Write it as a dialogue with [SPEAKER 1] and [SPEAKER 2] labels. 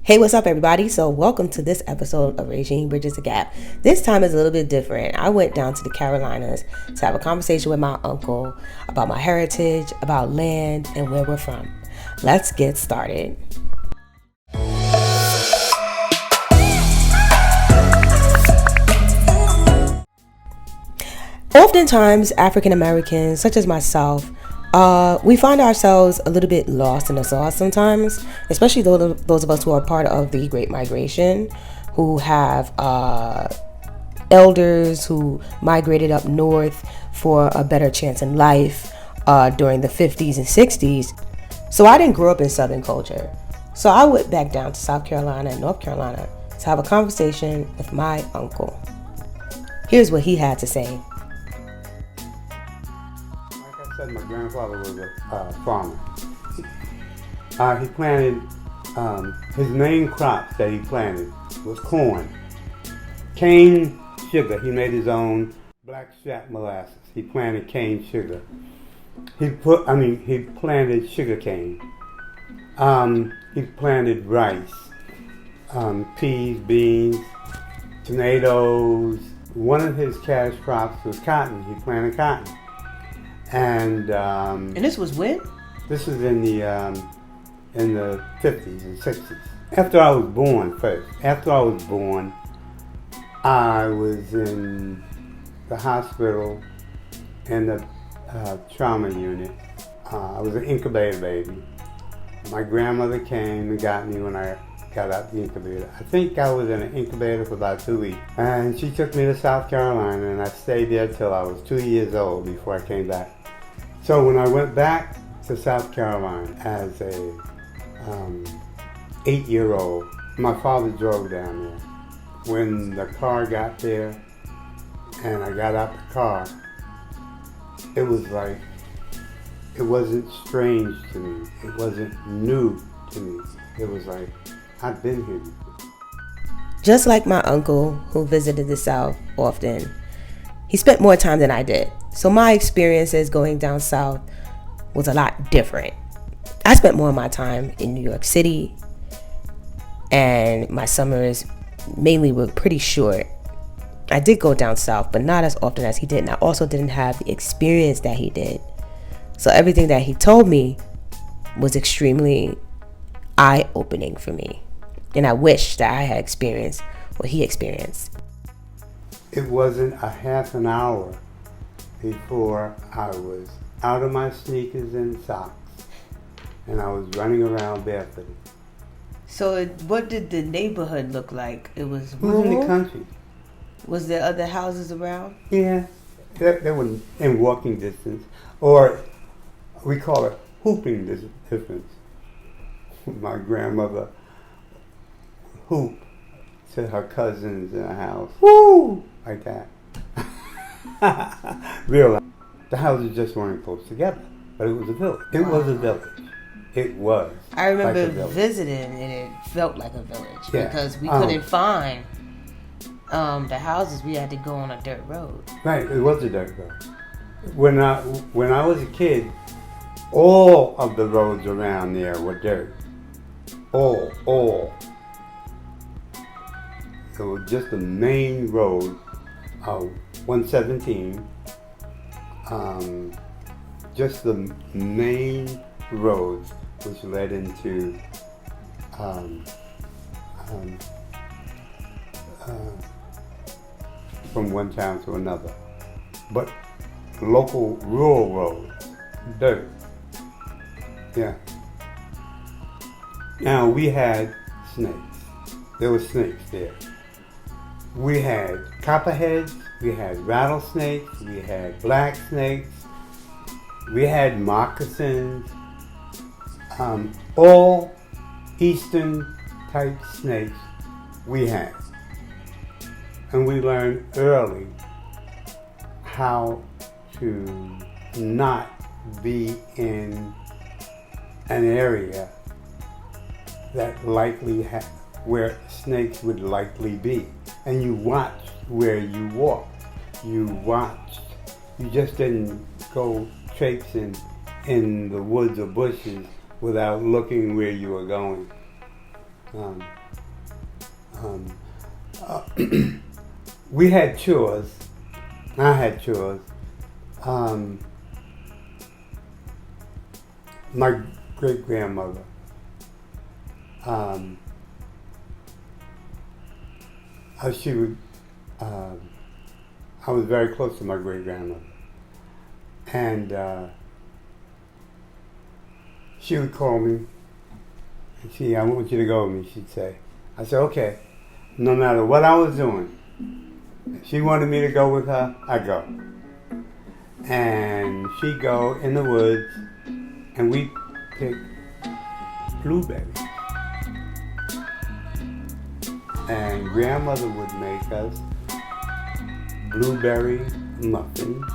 [SPEAKER 1] Hey, what's up, everybody? So welcome to this episode of Regine Bridges the Gap. This time is a little bit different. I went down to the Carolinas to have a conversation with my uncle about my heritage, about land, and where we're from. Let's get started. Oftentimes, African Americans, such as myself, we find ourselves a little bit lost in the sauce sometimes, especially those of us who are part of the Great Migration, who have elders who migrated up north for a better chance in life during the 50s and 60s. So I didn't grow up in Southern culture. So I went back down to South Carolina and North Carolina to have a conversation with my uncle. Here's what he had to say.
[SPEAKER 2] My grandfather was a farmer. He planted, his main crops that he planted was corn, cane, sugar. He made his own blackstrap molasses. He planted cane sugar. He planted sugar cane. He planted rice, peas, beans, tomatoes. One of his cash crops was cotton. He planted cotton. And
[SPEAKER 1] this was when?
[SPEAKER 2] This was in the 50s and 60s. After I was born, I was in the hospital in the trauma unit. I was an incubator baby. My grandmother came and got me when I got out the incubator. I think I was in an incubator for about 2 weeks. And she took me to South Carolina, and I stayed there till I was 2 years old before I came back. So when I went back to South Carolina as a 8-year-old, my father drove down there. When the car got there and I got out the car, it was like, it wasn't strange to me. It wasn't new to me. It was like, I've been here before.
[SPEAKER 1] Just like my uncle, who visited the South often, he spent more time than I did. So my experiences going down south was a lot different. I spent more of my time in New York City, and my summers mainly were pretty short. I did go down south, but not as often as he did, and I also didn't have the experience that he did. So everything that he told me was extremely eye-opening for me, and I wish that I had experienced what he experienced.
[SPEAKER 2] It wasn't a half an hour before I was out of my sneakers and socks, and I was running around barefooted.
[SPEAKER 1] So what did the neighborhood look like? It was
[SPEAKER 2] rural? In the country.
[SPEAKER 1] Was there other houses around?
[SPEAKER 2] Yeah, they were in walking distance, or we call it hooping distance. My grandmother hoop to her cousins in a house. Woo! Like that. Real. The houses just weren't close together, but it was a village. It was a village. It was.
[SPEAKER 1] I remember visiting, and it felt like a village because we couldn't find the houses. We had to go on a dirt road.
[SPEAKER 2] Right, it was a dirt road. When I was a kid, all of the roads around there were dirt. All. It was just the main road of 117, just the main roads which led into from one town to another. But local rural roads, dirt. Yeah. Now we had snakes. There were snakes there. We had copperheads, we had rattlesnakes, we had black snakes, we had moccasins, all eastern type snakes we had. And we learned early how to not be in an area that where snakes would likely be. And you watched where you walked. You just didn't go traipsing in the woods or bushes without looking where you were going. Um, we had chores. I had chores. My great grandmother. She would. I was very close to my great grandmother, and she would call me. And I want you to go with me. She'd say. I said, okay. No matter what I was doing, if she wanted me to go with her, I'd go. And she'd go in the woods, and we'd pick blueberries. And grandmother would make us blueberry muffins